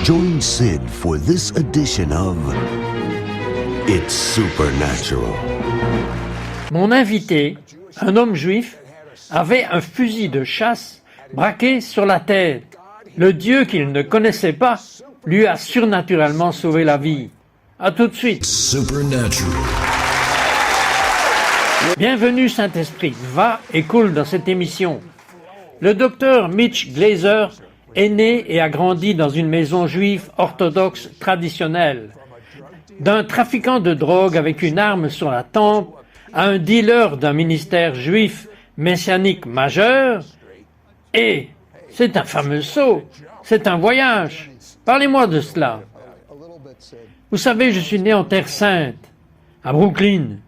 Join Sid for this edition of It's Supernatural. Mon invité, un homme juif, avait un fusil de chasse braqué sur la tête. Le Dieu qu'il ne connaissait pas lui a surnaturellement sauvé la vie. À tout de suite. Supernatural. Bienvenue Saint-Esprit, va et coule dans cette émission. Le docteur Mitch Glaser est né et a grandi dans une maison juive orthodoxe traditionnelle. D'un trafiquant de drogue avec une arme sur la tempe à un dealer d'un ministère juif messianique majeur, et c'est un fameux saut, c'est un voyage. Parlez-moi de cela. Vous savez, je suis né en Terre Sainte, à Brooklyn.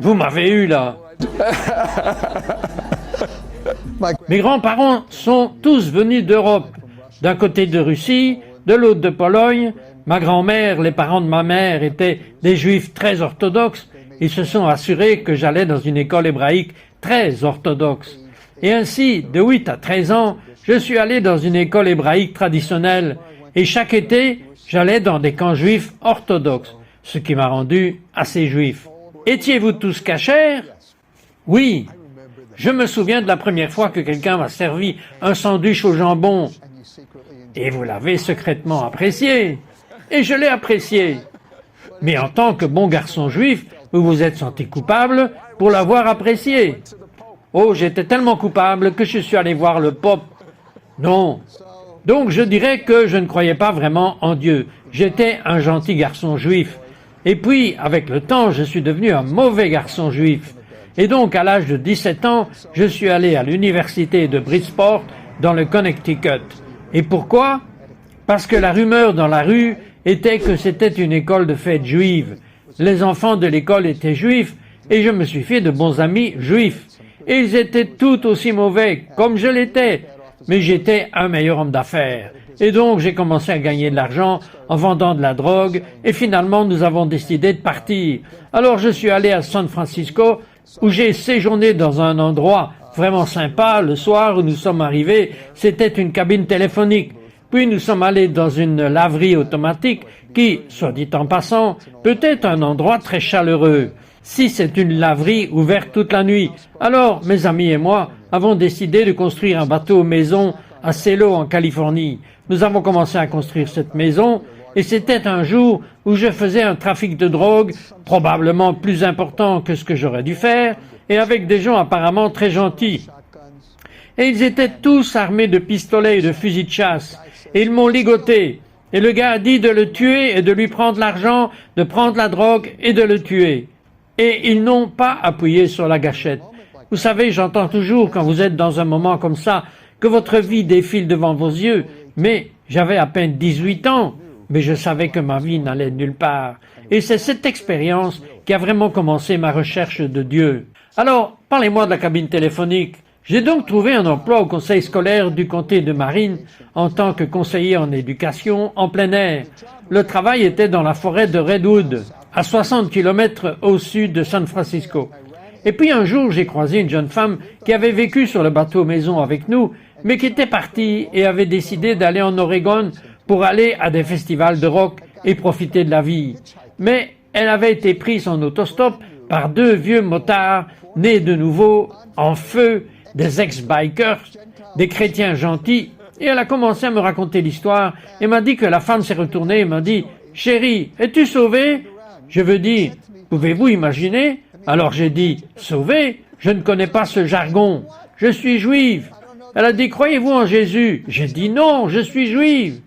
Vous m'avez eu là. Mes grands-parents sont tous venus d'Europe, d'un côté de Russie, de l'autre de Pologne. Ma grand-mère, les parents de ma mère étaient des juifs très orthodoxes. Ils se sont assurés que j'allais dans une école hébraïque très orthodoxe. Et ainsi, de 8 à 13 ans, je suis allé dans une école hébraïque traditionnelle. Et chaque été, j'allais dans des camps juifs orthodoxes, ce qui m'a rendu assez juif. Étiez-vous tous cachers? Oui. Je me souviens de la première fois que quelqu'un m'a servi un sandwich au jambon. Et vous l'avez secrètement apprécié. Et je l'ai apprécié. Mais en tant que bon garçon juif, vous vous êtes senti coupable pour l'avoir apprécié. Oh, j'étais tellement coupable que je suis allé voir le Pope. Non. Donc je dirais que je ne croyais pas vraiment en Dieu. J'étais un gentil garçon juif. Et puis, avec le temps, je suis devenu un mauvais garçon juif. Et donc, à l'âge de 17 ans, je suis allé à l'université de Bridgeport, dans le Connecticut. Et pourquoi? Parce que la rumeur dans la rue était que c'était une école de fête juive. Les enfants de l'école étaient juifs, et je me suis fait de bons amis juifs. Et ils étaient tout aussi mauvais, comme je l'étais. Mais j'étais un meilleur homme d'affaires. Et donc, j'ai commencé à gagner de l'argent en vendant de la drogue, et finalement, nous avons décidé de partir. Alors, je suis allé à San Francisco, où j'ai séjourné dans un endroit vraiment sympa. Le soir où nous sommes arrivés, c'était une cabine téléphonique. Puis nous sommes allés dans une laverie automatique qui, soit dit en passant, peut être un endroit très chaleureux. Si c'est une laverie ouverte toute la nuit. Alors, mes amis et moi avons décidé de construire un bateau maison à Celo en Californie. Nous avons commencé à construire cette maison et c'était un jour où je faisais un trafic de drogue probablement plus important que ce que j'aurais dû faire et avec des gens apparemment très gentils. Et ils étaient tous armés de pistolets et de fusils de chasse et ils m'ont ligoté. Et le gars a dit de le tuer et de lui prendre l'argent, de prendre la drogue et de le tuer. Et ils n'ont pas appuyé sur la gâchette. Vous savez, j'entends toujours quand vous êtes dans un moment comme ça que votre vie défile devant vos yeux, mais j'avais à peine 18 ans, mais je savais que ma vie n'allait nulle part. Et c'est cette expérience qui a vraiment commencé ma recherche de Dieu. Alors, parlez-moi de la cabine téléphonique. J'ai donc trouvé un emploi au conseil scolaire du comté de Marin en tant que conseiller en éducation en plein air. Le travail était dans la forêt de Redwood, à 60 km au sud de San Francisco. Et puis un jour, j'ai croisé une jeune femme qui avait vécu sur le bateau maison avec nous, mais qui était partie et avait décidé d'aller en Oregon pour aller à des festivals de rock et profiter de la vie. Mais elle avait été prise en autostop par deux vieux motards nés de nouveau, en feu, des ex-bikers, des chrétiens gentils, et elle a commencé à me raconter l'histoire et m'a dit que la femme s'est retournée et m'a dit « Chérie, es-tu sauvée ?» Je veux dire, pouvez-vous imaginer? Alors j'ai dit « Sauvée? Je ne connais pas ce jargon. Je suis juive. » Elle a dit « Croyez-vous en Jésus ?» J'ai dit « Non, je suis juive. »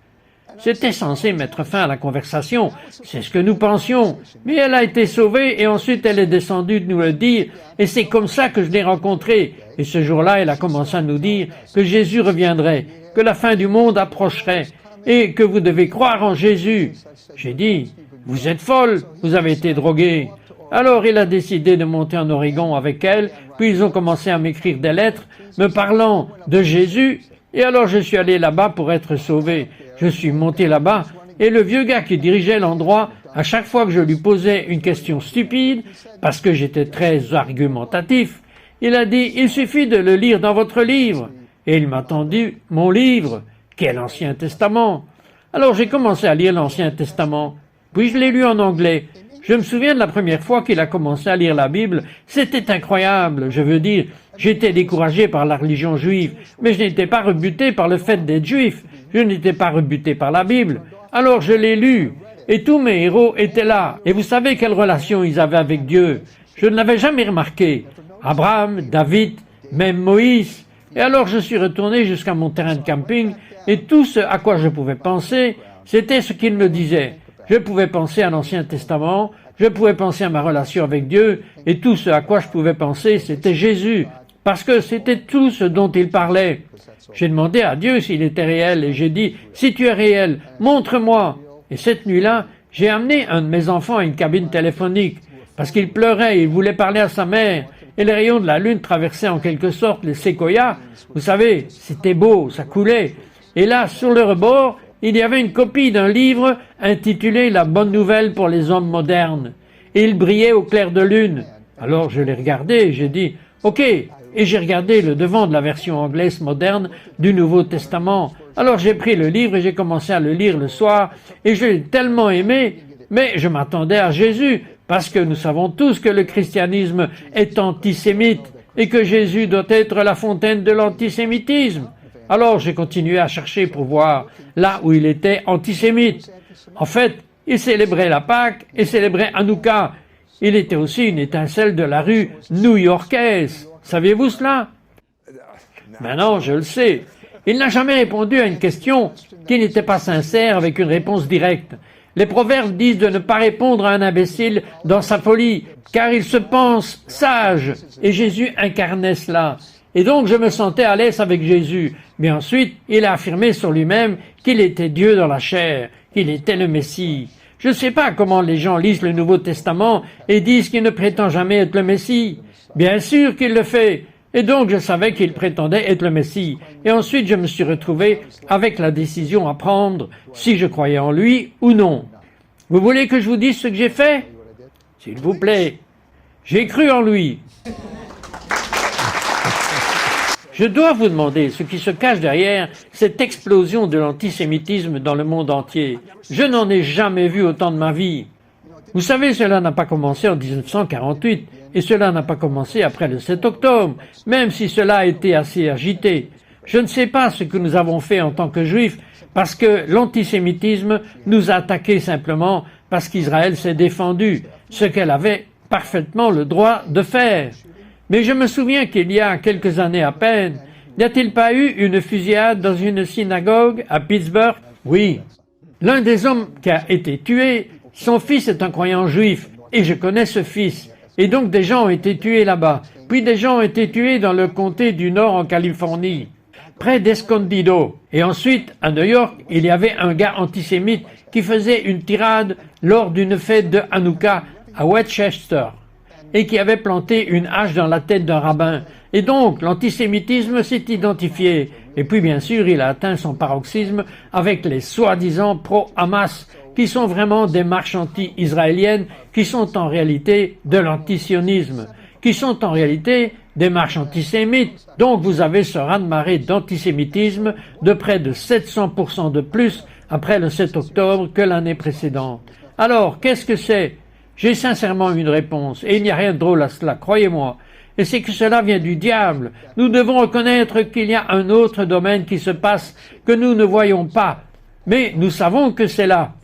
C'était censé mettre fin à la conversation, c'est ce que nous pensions. Mais elle a été sauvée et ensuite elle est descendue de nous le dire et c'est comme ça que je l'ai rencontrée. Et ce jour-là, elle a commencé à nous dire que Jésus reviendrait, que la fin du monde approcherait et que vous devez croire en Jésus. J'ai dit, vous êtes folle, vous avez été droguée. Alors il a décidé de monter en Oregon avec elle, puis ils ont commencé à m'écrire des lettres me parlant de Jésus. Et alors je suis allé là-bas pour être sauvé. Je suis monté là-bas et le vieux gars qui dirigeait l'endroit, à chaque fois que je lui posais une question stupide, parce que j'étais très argumentatif, il a dit « Il suffit de le lire dans votre livre ». Et il m'a tendu mon livre qu'est l'Ancien Testament. Alors j'ai commencé à lire l'Ancien Testament, puis je l'ai lu en anglais. Je me souviens de la première fois qu'il a commencé à lire la Bible. C'était incroyable, je veux dire, j'étais découragé par la religion juive, mais je n'étais pas rebuté par le fait d'être juif. Je n'étais pas rebuté par la Bible. Alors je l'ai lu, et tous mes héros étaient là. Et vous savez quelle relation ils avaient avec Dieu? Je ne l'avais jamais remarqué. Abraham, David, même Moïse. Et alors je suis retourné jusqu'à mon terrain de camping, et tout ce à quoi je pouvais penser, c'était ce qu'il me disait. Je pouvais penser à l'Ancien Testament, je pouvais penser à ma relation avec Dieu, et tout ce à quoi je pouvais penser, c'était Jésus, parce que c'était tout ce dont il parlait. J'ai demandé à Dieu s'il était réel, et j'ai dit, si tu es réel, montre-moi. Et cette nuit-là, j'ai amené un de mes enfants à une cabine téléphonique, parce qu'il pleurait, il voulait parler à sa mère, et les rayons de la lune traversaient en quelque sorte les séquoias. Vous savez, c'était beau, ça coulait. Et là, sur le rebord, il y avait une copie d'un livre intitulé « La bonne nouvelle pour les hommes modernes ». Et il brillait au clair de lune. Alors je l'ai regardé et j'ai dit « Ok ». Et j'ai regardé le devant de la version anglaise moderne du Nouveau Testament. Alors j'ai pris le livre et j'ai commencé à le lire le soir. Et je l'ai tellement aimé, mais je m'attendais à Jésus, parce que nous savons tous que le christianisme est antisémite et que Jésus doit être la fontaine de l'antisémitisme. Alors j'ai continué à chercher pour voir là où il était antisémite. En fait, il célébrait la Pâque et célébrait Hanouka. Il était aussi une étincelle de la rue new-yorkaise. Saviez-vous cela? Maintenant, je le sais. Il n'a jamais répondu à une question qui n'était pas sincère avec une réponse directe. Les proverbes disent de ne pas répondre à un imbécile dans sa folie, car il se pense sage. Et Jésus incarnait cela. Et donc je me sentais à l'aise avec Jésus. Mais ensuite, il a affirmé sur lui-même qu'il était Dieu dans la chair, qu'il était le Messie. Je ne sais pas comment les gens lisent le Nouveau Testament et disent qu'il ne prétend jamais être le Messie. Bien sûr qu'il le fait. Et donc je savais qu'il prétendait être le Messie. Et ensuite je me suis retrouvé avec la décision à prendre si je croyais en lui ou non. Vous voulez que je vous dise ce que j'ai fait? S'il vous plaît. J'ai cru en lui. Je dois vous demander ce qui se cache derrière cette explosion de l'antisémitisme dans le monde entier. Je n'en ai jamais vu autant de ma vie. Vous savez, cela n'a pas commencé en 1948, et cela n'a pas commencé après le 7 octobre, même si cela a été assez agité. Je ne sais pas ce que nous avons fait en tant que juifs, parce que l'antisémitisme nous a attaqués simplement parce qu'Israël s'est défendu, ce qu'elle avait parfaitement le droit de faire. Mais je me souviens qu'il y a quelques années à peine, n'y a-t-il pas eu une fusillade dans une synagogue à Pittsburgh? Oui. L'un des hommes qui a été tué, son fils est un croyant juif, et je connais ce fils. Et donc des gens ont été tués là-bas. Puis des gens ont été tués dans le comté du Nord en Californie, près d'Escondido. Et ensuite, à New York, il y avait un gars antisémite qui faisait une tirade lors d'une fête de Hanouka à Westchester, et qui avait planté une hache dans la tête d'un rabbin. Et donc, l'antisémitisme s'est identifié. Et puis, bien sûr, il a atteint son paroxysme avec les soi-disant pro-Hamas, qui sont vraiment des marches anti-israéliennes, qui sont en réalité de l'antisionisme, qui sont en réalité des marches antisémites. Donc, vous avez ce raz-de-marée d'antisémitisme de près de 700% de plus après le 7 octobre que l'année précédente. Alors, qu'est-ce que c'est? J'ai sincèrement une réponse, et il n'y a rien de drôle à cela, croyez-moi. Et c'est que cela vient du diable. Nous devons reconnaître qu'il y a un autre domaine qui se passe que nous ne voyons pas. Mais nous savons que c'est là.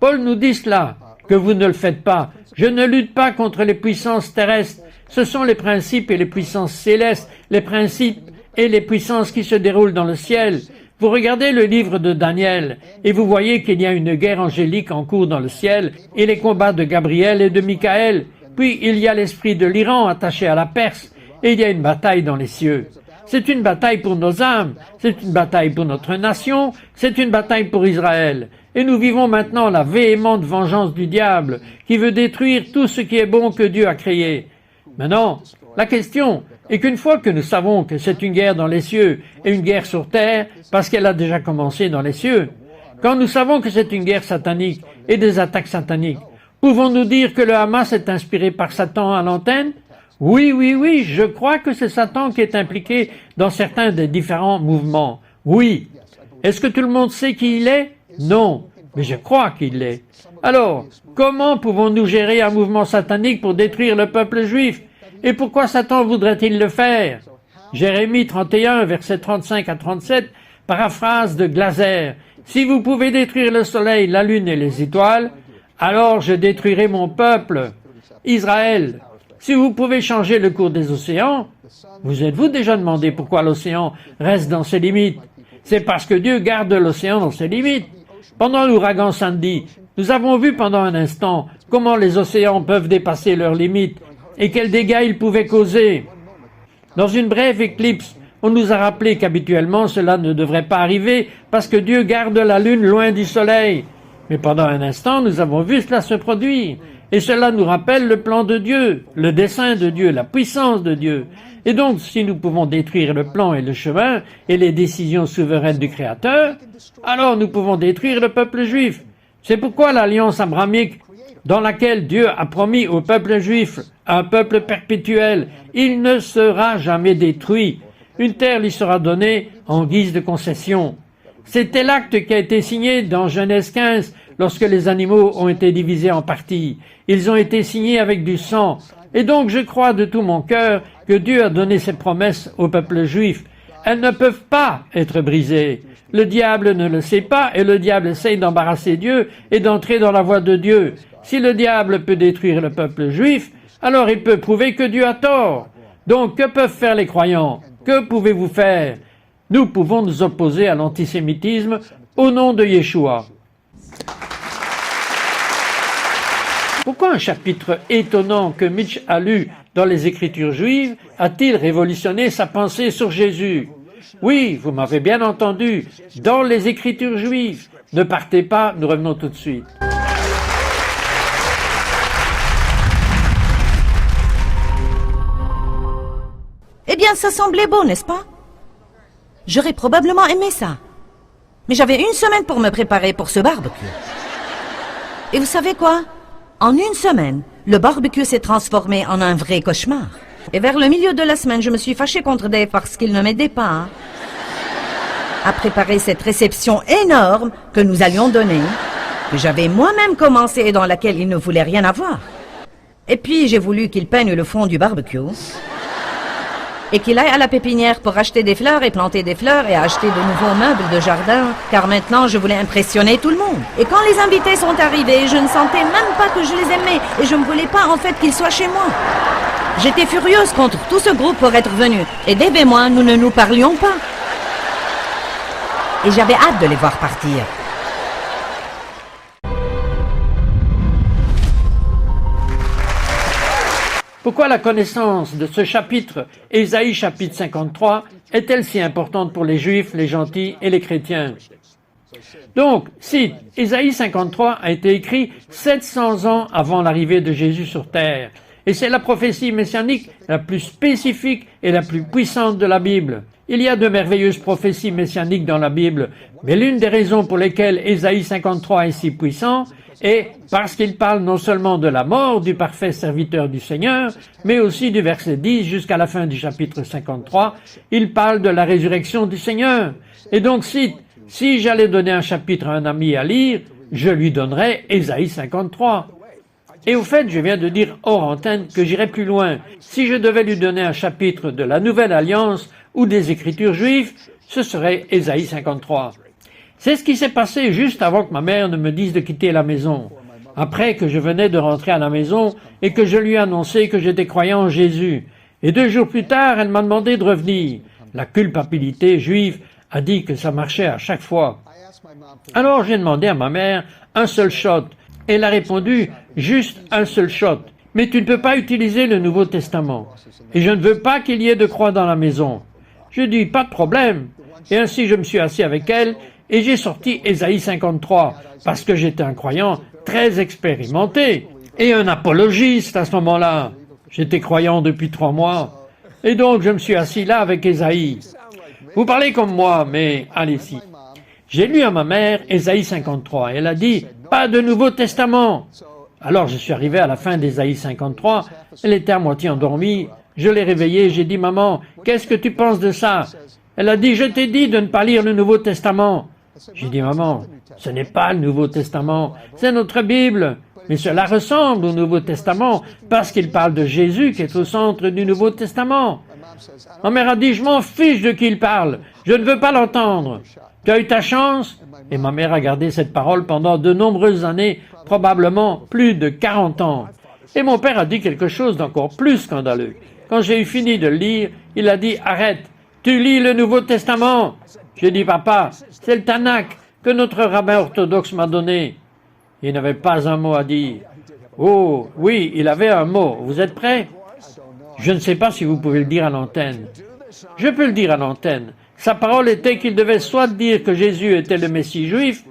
Paul nous dit cela, que vous ne le faites pas. Je ne lutte pas contre les puissances terrestres. Ce sont les principes et les puissances célestes, les principes et les puissances qui se déroulent dans le ciel. Vous regardez le livre de Daniel et vous voyez qu'il y a une guerre angélique en cours dans le ciel et les combats de Gabriel et de Michaël. Puis il y a l'esprit de l'Iran attaché à la Perse et il y a une bataille dans les cieux. C'est une bataille pour nos âmes, c'est une bataille pour notre nation, c'est une bataille pour Israël. Et nous vivons maintenant la véhémente vengeance du diable qui veut détruire tout ce qui est bon que Dieu a créé. Maintenant, la question est qu'une fois que nous savons que c'est une guerre dans les cieux et une guerre sur terre, parce qu'elle a déjà commencé dans les cieux, quand nous savons que c'est une guerre satanique et des attaques sataniques, pouvons-nous dire que le Hamas est inspiré par Satan à l'antenne? Oui, je crois que c'est Satan qui est impliqué dans certains des différents mouvements. Oui. Est-ce que tout le monde sait qui il est? Non, mais je crois qu'il l'est. Alors, comment pouvons-nous gérer un mouvement satanique pour détruire le peuple juif? Et pourquoi Satan voudrait-il le faire? Jérémie 31, versets 35 à 37, paraphrase de Glaser. Si vous pouvez détruire le soleil, la lune et les étoiles, alors je détruirai mon peuple, Israël. Si vous pouvez changer le cours des océans, vous êtes-vous déjà demandé pourquoi l'océan reste dans ses limites? C'est parce que Dieu garde l'océan dans ses limites. Pendant l'ouragan Sandy, nous avons vu pendant un instant comment les océans peuvent dépasser leurs limites et quels dégâts ils pouvaient causer. Dans une brève éclipse, on nous a rappelé qu'habituellement cela ne devrait pas arriver parce que Dieu garde la lune loin du soleil. Mais pendant un instant, nous avons vu cela se produire. Et cela nous rappelle le plan de Dieu, le dessein de Dieu, la puissance de Dieu. Et donc, si nous pouvons détruire le plan et le chemin et les décisions souveraines du Créateur, alors nous pouvons détruire le peuple juif. C'est pourquoi l'alliance abrahamique, dans laquelle Dieu a promis au peuple juif un peuple perpétuel, il ne sera jamais détruit. Une terre lui sera donnée en guise de concession. C'était l'acte qui a été signé dans Genèse 15 lorsque les animaux ont été divisés en parties. Ils ont été signés avec du sang. Et donc je crois de tout mon cœur que Dieu a donné ses promesses au peuple juif. Elles ne peuvent pas être brisées. Le diable ne le sait pas et le diable essaye d'embarrasser Dieu et d'entrer dans la voie de Dieu. Si le diable peut détruire le peuple juif, alors il peut prouver que Dieu a tort. Donc que peuvent faire les croyants? Que pouvez-vous faire? Nous pouvons nous opposer à l'antisémitisme au nom de Yeshua. Pourquoi un chapitre étonnant que Mitch a lu dans les Écritures juives a-t-il révolutionné sa pensée sur Jésus? Oui, vous m'avez bien entendu, dans les Écritures juives. Ne partez pas, nous revenons tout de suite. Eh bien, ça semblait beau, n'est-ce pas? J'aurais probablement aimé ça. Mais j'avais une semaine pour me préparer pour ce barbecue. Et vous savez quoi? En une semaine, le barbecue s'est transformé en un vrai cauchemar. Et vers le milieu de la semaine, je me suis fâchée contre Dave parce qu'il ne m'aidait pas à préparer cette réception énorme que nous allions donner, que j'avais moi-même commencé et dans laquelle il ne voulait rien avoir. Et puis, j'ai voulu qu'il peigne le fond du barbecue et qu'il aille à la pépinière pour acheter des fleurs et planter des fleurs et acheter de nouveaux meubles de jardin, car maintenant je voulais impressionner tout le monde. Et quand les invités sont arrivés, je ne sentais même pas que je les aimais et je ne voulais pas en fait qu'ils soient chez moi. J'étais furieuse contre tout ce groupe pour être venu et Dave et moi, nous ne nous parlions pas. Et j'avais hâte de les voir partir. Pourquoi la connaissance de ce chapitre, Ésaïe chapitre 53, est-elle si importante pour les Juifs, les gentils et les chrétiens? Donc, cite, Ésaïe 53 a été écrit 700 ans avant l'arrivée de Jésus sur terre, et c'est la prophétie messianique la plus spécifique et la plus puissante de la Bible. Il y a de merveilleuses prophéties messianiques dans la Bible, mais l'une des raisons pour lesquelles Ésaïe 53 est si puissant est parce qu'il parle non seulement de la mort du parfait serviteur du Seigneur, mais aussi du verset 10 jusqu'à la fin du chapitre 53, il parle de la résurrection du Seigneur. Et donc cite, si j'allais donner un chapitre à un ami à lire, je lui donnerais Ésaïe 53. Et au fait, je viens de dire hors antenne que j'irais plus loin. Si je devais lui donner un chapitre de la Nouvelle Alliance ou des Écritures juives, ce serait Ésaïe 53. C'est ce qui s'est passé juste avant que ma mère ne me dise de quitter la maison. Après que je venais de rentrer à la maison et que je lui ai annoncé que j'étais croyant en Jésus. Et 2 jours plus tard, elle m'a demandé de revenir. La culpabilité juive a dit que ça marchait à chaque fois. Alors j'ai demandé à ma mère un seul shot. Elle a répondu, juste un seul shot. Mais tu ne peux pas utiliser le Nouveau Testament. Et je ne veux pas qu'il y ait de croix dans la maison. Je dis, pas de problème. Et ainsi je me suis assis avec elle et j'ai sorti Ésaïe 53 parce que j'étais un croyant très expérimenté et un apologiste à ce moment-là. J'étais croyant depuis 3 mois. Et donc je me suis assis là avec Ésaïe. Vous parlez comme moi, mais allez-y. J'ai lu à ma mère Ésaïe 53 et elle a dit « Pas de Nouveau Testament !» Alors je suis arrivé à la fin d'Ésaïe 53, elle était à moitié endormie, je l'ai réveillée, j'ai dit « Maman, qu'est-ce que tu penses de ça ?» Elle a dit « Je t'ai dit de ne pas lire le Nouveau Testament !» J'ai dit, maman, ce n'est pas le Nouveau Testament, c'est notre Bible. Mais cela ressemble au Nouveau Testament parce qu'il parle de Jésus qui est au centre du Nouveau Testament. Ma mère a dit, je m'en fiche de qui il parle, je ne veux pas l'entendre. Tu as eu ta chance? Et ma mère a gardé cette parole pendant de nombreuses années, probablement plus de 40 ans. Et mon père a dit quelque chose d'encore plus scandaleux. Quand j'ai eu fini de le lire, il a dit, arrête, tu lis le Nouveau Testament. J'ai dit, papa, c'est le Tanakh que notre rabbin orthodoxe m'a donné. Il n'avait pas un mot à dire. Oh, oui, il avait un mot. Vous êtes prêts? Je ne sais pas si vous pouvez le dire à l'antenne. Je peux le dire à l'antenne. Sa parole était qu'il devait soit dire que Jésus était le Messie juif,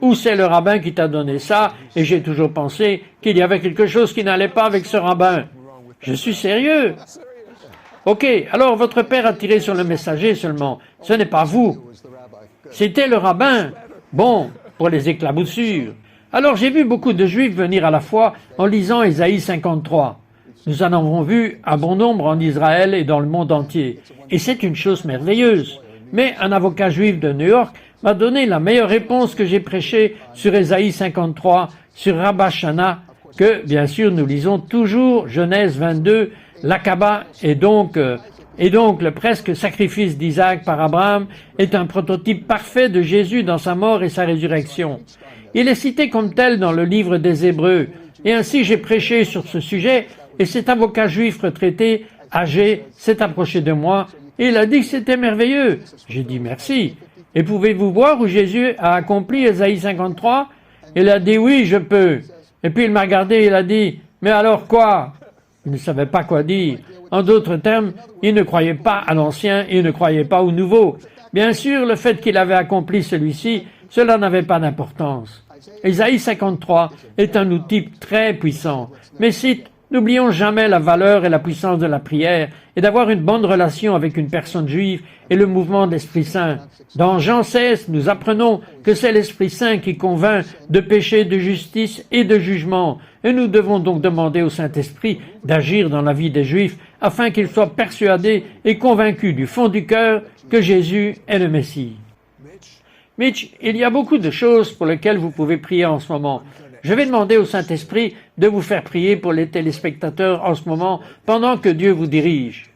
ou c'est le rabbin qui t'a donné ça, et j'ai toujours pensé qu'il y avait quelque chose qui n'allait pas avec ce rabbin. Je suis sérieux. Ok, alors votre père a tiré sur le messager seulement. Ce n'est pas vous. C'était le rabbin. Bon, pour les éclaboussures. Alors j'ai vu beaucoup de Juifs venir à la foi en lisant Ésaïe 53. Nous en avons vu un bon nombre en Israël et dans le monde entier. Et c'est une chose merveilleuse. Mais un avocat juif de New York m'a donné la meilleure réponse que j'ai prêchée sur Ésaïe 53, sur Rabba Shana, que bien sûr nous lisons toujours, Genèse 22, l'Akaba et donc le presque sacrifice d'Isaac par Abraham est un prototype parfait de Jésus dans sa mort et sa résurrection. Il est cité comme tel dans le livre des Hébreux, et ainsi j'ai prêché sur ce sujet, et cet avocat juif retraité, âgé, s'est approché de moi, et il a dit que c'était merveilleux. J'ai dit merci. Et pouvez-vous voir où Jésus a accompli Ésaïe 53? Il a dit oui, je peux. Et puis il m'a regardé et il a dit, mais alors quoi? Il ne savait pas quoi dire. En d'autres termes, il ne croyait pas à l'ancien et il ne croyait pas au nouveau. Bien sûr, le fait qu'il avait accompli celui-ci, cela n'avait pas d'importance. Ésaïe 53 est un outil très puissant, mais cite, n'oublions jamais la valeur et la puissance de la prière et d'avoir une bonne relation avec une personne juive et le mouvement de l'Esprit Saint. Dans Jean 16, nous apprenons que c'est l'Esprit Saint qui convainc de péché, de justice et de jugement, et nous devons donc demander au Saint-Esprit d'agir dans la vie des Juifs afin qu'ils soient persuadés et convaincus du fond du cœur que Jésus est le Messie. Mitch, il y a beaucoup de choses pour lesquelles vous pouvez prier en ce moment. Je vais demander au Saint-Esprit de vous faire prier pour les téléspectateurs en ce moment, pendant que Dieu vous dirige.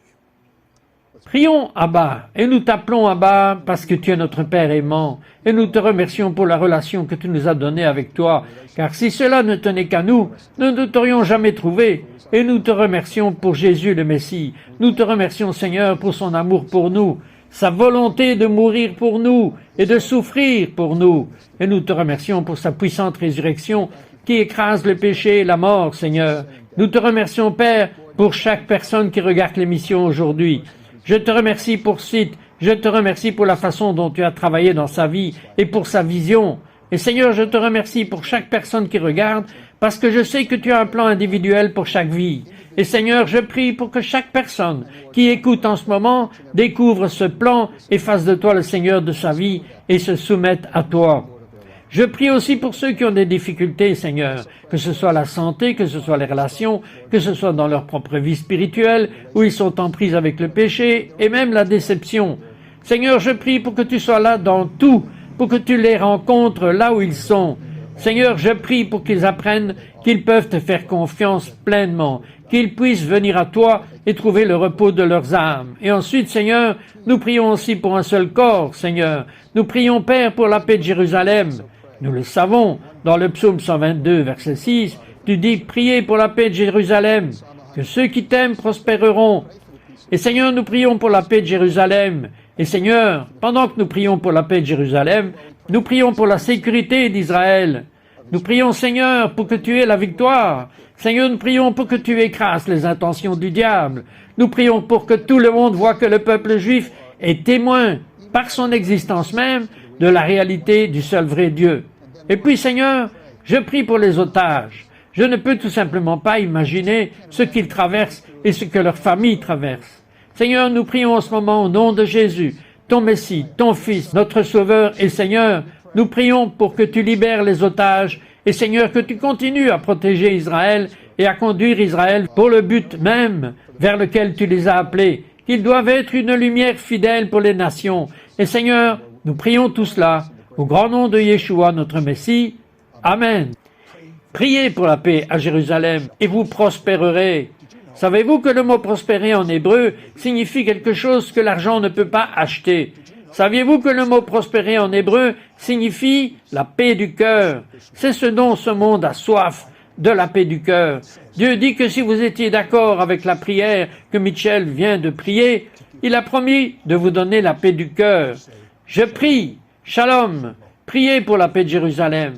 Prions Abba, et nous t'appelons Abba parce que tu es notre Père aimant, et nous te remercions pour la relation que tu nous as donnée avec toi, car si cela ne tenait qu'à nous, nous ne t'aurions jamais trouvé, et nous te remercions pour Jésus le Messie. Nous te remercions Seigneur pour son amour pour nous, sa volonté de mourir pour nous et de souffrir pour nous. Et nous te remercions pour sa puissante résurrection qui écrase le péché et la mort, Seigneur. Nous te remercions, Père, pour chaque personne qui regarde l'émission aujourd'hui. Je te remercie pour Sid, je te remercie pour la façon dont tu as travaillé dans sa vie et pour sa vision. Et Seigneur, je te remercie pour chaque personne qui regarde, parce que je sais que tu as un plan individuel pour chaque vie. Et Seigneur, je prie pour que chaque personne qui écoute en ce moment découvre ce plan et fasse de toi le Seigneur de sa vie et se soumette à toi. Je prie aussi pour ceux qui ont des difficultés, Seigneur, que ce soit la santé, que ce soit les relations, que ce soit dans leur propre vie spirituelle, où ils sont en prise avec le péché et même la déception. Seigneur, je prie pour que tu sois là dans tout, pour que tu les rencontres là où ils sont. Seigneur, je prie pour qu'ils apprennent qu'ils peuvent te faire confiance pleinement, qu'ils puissent venir à toi et trouver le repos de leurs âmes. Et ensuite, Seigneur, nous prions aussi pour un seul corps, Seigneur. Nous prions, Père, pour la paix de Jérusalem. Nous le savons, dans le psaume 122, verset 6, tu dis, priez pour la paix de Jérusalem, que ceux qui t'aiment prospéreront. Et Seigneur, nous prions pour la paix de Jérusalem. Et Seigneur, pendant que nous prions pour la paix de Jérusalem, nous prions pour la sécurité d'Israël. Nous prions, Seigneur, pour que tu aies la victoire. Seigneur, nous prions pour que tu écrases les intentions du diable. Nous prions pour que tout le monde voit que le peuple juif est témoin, par son existence même, de la réalité du seul vrai Dieu. Et puis, Seigneur, je prie pour les otages. Je ne peux tout simplement pas imaginer ce qu'ils traversent et ce que leur famille traverse. Seigneur, nous prions en ce moment au nom de Jésus, ton Messie, ton Fils, notre Sauveur et Seigneur, nous prions pour que tu libères les otages et Seigneur, que tu continues à protéger Israël et à conduire Israël pour le but même vers lequel tu les as appelés, qu'ils doivent être une lumière fidèle pour les nations. Et Seigneur, nous prions tout cela Au grand nom de Yeshua, notre Messie. Amen. Priez pour la paix à Jérusalem et vous prospérerez. Savez-vous que le mot prospérer en hébreu signifie quelque chose que l'argent ne peut pas acheter? Saviez-vous que le mot prospérer en hébreu signifie la paix du cœur? C'est ce dont ce monde a soif, de la paix du cœur. Dieu dit que si vous étiez d'accord avec la prière que Mitchell vient de prier, il a promis de vous donner la paix du cœur. Je prie, Shalom, priez pour la paix de Jérusalem.